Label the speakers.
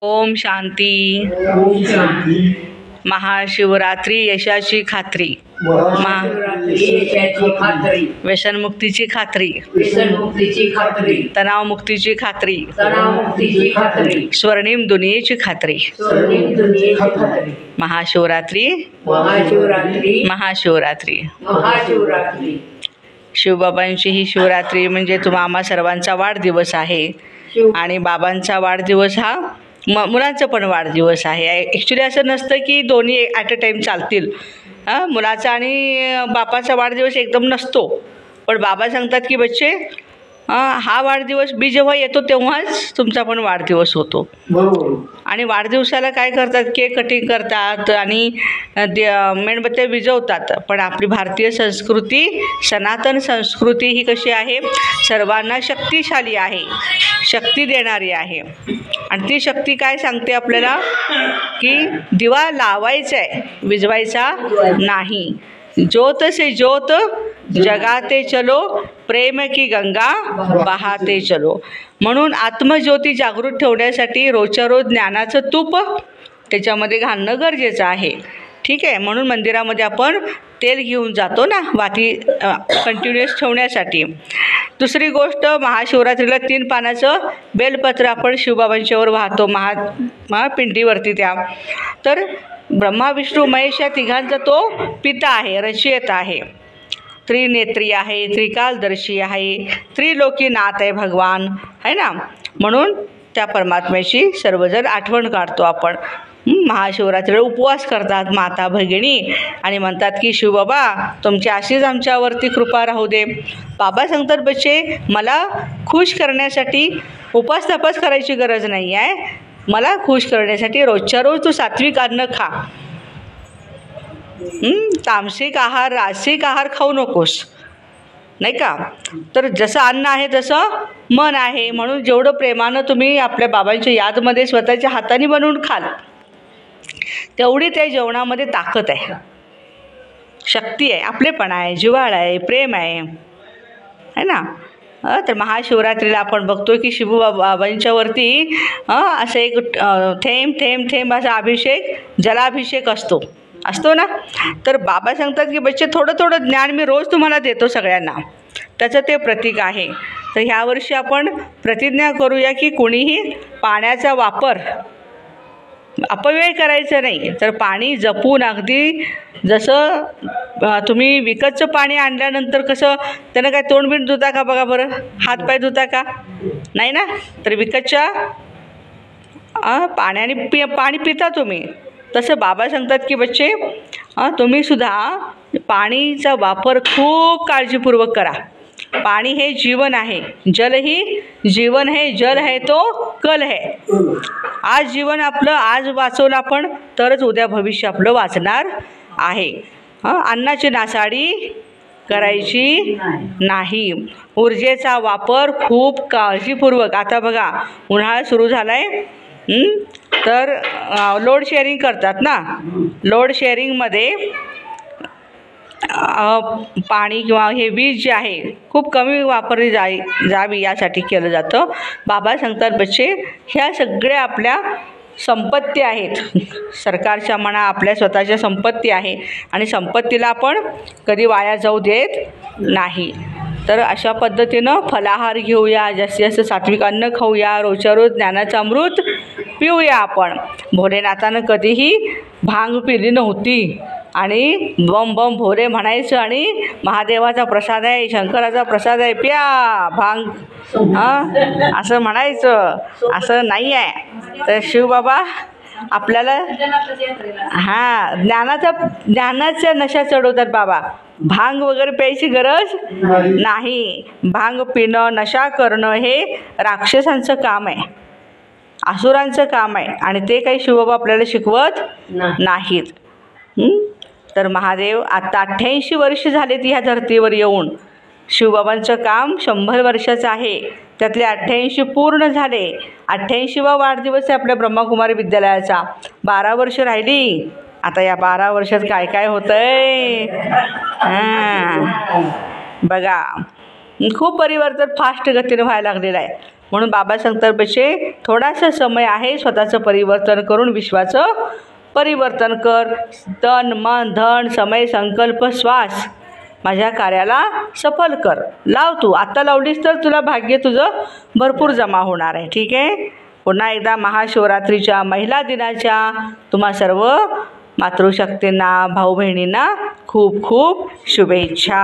Speaker 1: ओम शांती.
Speaker 2: ओम शांती.
Speaker 1: महाशिवरात्री यशाची खात्री.
Speaker 2: यशाची खात्री.
Speaker 1: व्यसनमुक्तीची खात्री.
Speaker 2: व्यसनमुक्तीची खात्री.
Speaker 1: तणावमुक्तीची खात्री.
Speaker 2: तणावमुक्तीची खात्री.
Speaker 1: स्वर्णिम दुनियेची खात्री.
Speaker 2: स्वर्णिम दुनियेची खात्री.
Speaker 1: महाशिवरात्री.
Speaker 2: महाशिवरात्री.
Speaker 1: महाशिवरात्री.
Speaker 2: महाशिवरात्री.
Speaker 1: शिवबाबांची ही शिवरात्री म्हणजे तुम्हा आम्हा सर्वांचा वाढदिवस आहे. आणि बाबांचा वाढदिवस हा मुलांचा पण वाढदिवस आहे. ॲक्च्युली असं नसतं की दोन्ही ॲट अ टाईम चालतील. मुलाचा आणि बापाचा वाढदिवस एकदम नसतो. पण बाबा सांगतात की बच्चे हा वाढदिवस मी जेव्हा येतो तेव्हाच तुमचा पण वाढदिवस होतो. आणि वाढदिवसाला काय करतात, केक कटिंग करतात आणि मेणबत्त्या विझवतात. पण आपली भारतीय संस्कृती, सनातन संस्कृती ही कशी आहे, सर्वांना शक्तिशाली आहे, शक्ती देणारी आहे. आणि ती शक्ती काय सांगते आपल्याला की दिवा लावायचा आहे, विझवायचा नाही. ज्योत से ज्योत जगाते चलो, प्रेम की गंगा बहाते चलो. म्हणून आत्मज्योती जागृत ठेवण्यासाठी रोजच्या रोज ज्ञानाचं तूप त्याच्यामध्ये घालणं गरजेचं आहे. ठीक आहे. म्हणून मंदिरामध्ये आपण तेल घेऊन जातो ना, वाती कंटिन्युअस ठेवण्यासाठी. दुसरी गोष्ट, महाशिवरात्रीला 3 पानाचं बेलपत्र आपण शिवबाबांच्यावर वाहतो, महापिंडीवरती त्या. तर ब्रह्मा विष्णू महेश या तिघांचा तो पिता आहे, रचयिता आहे, त्रिनेत्री आहे, त्रिकालदर्शी आहे, त्रिलोकीनाथ आहे भगवान, आहे ना. म्हणून त्या परमात्म्याची सर्वजण आठवण काढतो आपण. महाशिवरात्रीला उपवास करतात माता भगिनी आणि म्हणतात की शिवबाबा तुमची अशीच आमच्यावरती कृपा राहू दे. बाबा सांगतात बच्चे मला खुश करण्यासाठी उपास तपास करायची गरज नाही आहे. मला खुश करण्यासाठी रोजच्या रोज तू सात्विक अन्न खा. तामसिक आहार, राजसिक आहार खाऊ नकोस, नाही का. तर जसं अन्न आहे तसं मन आहे. म्हणून जेवढं प्रेमानं तुम्ही आपल्या बाबांच्या यादमध्ये स्वतःच्या हाताने बनवून खाल तेवढी त्या जेवणामध्ये ताकद आहे, शक्ती आहे, आपलेपणा आहे, जिव्हाळा आहे, प्रेम आहे, है ना. तर महाशिवरात्रीला आपण बघतो की शिवबाबांच्यावरती असं एक थेंब थेंब थेंब असा अभिषेक, जलाभिषेक असतो ना. तर बाबा सांगतात की बच्चे थोडं थोडं ज्ञान मी रोज तुम्हाला देतो सगळ्यांना, त्याचं ते प्रतीक आहे. तर ह्या वर्षी आपण प्रतिज्ञा करूया की कोणीही पाण्याचा वापर अपव्यय करायचं नाही. तर पाणी जपून, अगदी जसं तुम्ही विकतचं पाणी आणल्यानंतर कसं त्यानं काय तोंड बिंड धुता का बघा बरं, हात पाय धुता का, नाही ना. तर विकतच्या पाण्याने पाणी पिता तुम्ही. तसं बाबा सांगतात की बच्चे तुम्हीसुद्धा पाणीचा वापर खूप काळजीपूर्वक करा. पाणी हे जीवन आहे, जल ही जीवन है, जल है तो कल है. आज जीवन आपलं आज वाचवलं आपण तरच उद्या भविष्य आपलं वाचणार आहे. अन्नाची नासाडी करायची नाही. ऊर्जेचा वापर खूप काळजीपूर्वक. आता बघा उन्हाळा सुरू झाला आहे, तर लोड शेअरिंग करतात ना. लोड शेअरिंगमध्ये पाणी किंवा हे वीज जे आहे खूप कमी वापरली जावी यासाठी केलं जातं. बाबा सांगतात बच्चे ह्या सगळ्या आपल्या संपत्ती आहेत, सरकारच्या म्हणा आपल्या स्वतःच्या संपत्ती आहे आणि संपत्तीला आपण कधी वाया जाऊ देत नाही. तर अशा पद्धतीनं फलाहार घेऊया, जास्तीत जास्त सात्विक अन्न खाऊया, रोजच्या रोज ज्ञानाचं अमृत पिऊया आपण. भोलेनाथानं कधीही भांग पिली नव्हती आणि बम बम भोले म्हणायचं आणि महादेवाचा प्रसाद आहे, शंकराचा प्रसाद आहे, प्या भांग असं म्हणायचं. असं नाही आहे. तर शिवबाबा आपल्याला ज्ञानाचा नशा चढवतात बाबा. भांग वगैरे प्यायची गरज नाही. भांग पिणं, नशा करणं हे राक्षसांचं काम आहे, असुरांचं काम आहे आणि ते काही शिवबाबा आपल्याला शिकवत नाहीत. तर महादेव आता 88 वर्ष झालेत ह्या धर्तीवर येऊन. शिवबाबांचं काम 100 वर्षाचं आहे, त्यातले 88 पूर्ण झाले. 88वा वाढदिवस आहे आपल्या ब्रह्मकुमारी विद्यालयाचा. 12 वर्ष राहिली. आता या 12 वर्षात काय काय होतंय बघा. खूप परिवर्तन फास्ट गतीने व्हायला लागलेलं आहे. म्हणून बाबा सांगतात बच्चे थोडासा समय आहे, स्वतःचं परिवर्तन करून विश्वाचं परिवर्तन कर. तन मन धन समय संकल्प श्वास माझ्या कार्याला सफल कर. लाव तू आता लावलीस तर तुला भाग्य तुझं भरपूर जमा होणार आहे. ठीक आहे. पुन्हा एकदा महाशिवरात्रीच्या महिला दिनाच्या तुम्हा सर्व मातृशक्तींना भाऊ बहिणींना खूप खूप शुभेच्छा.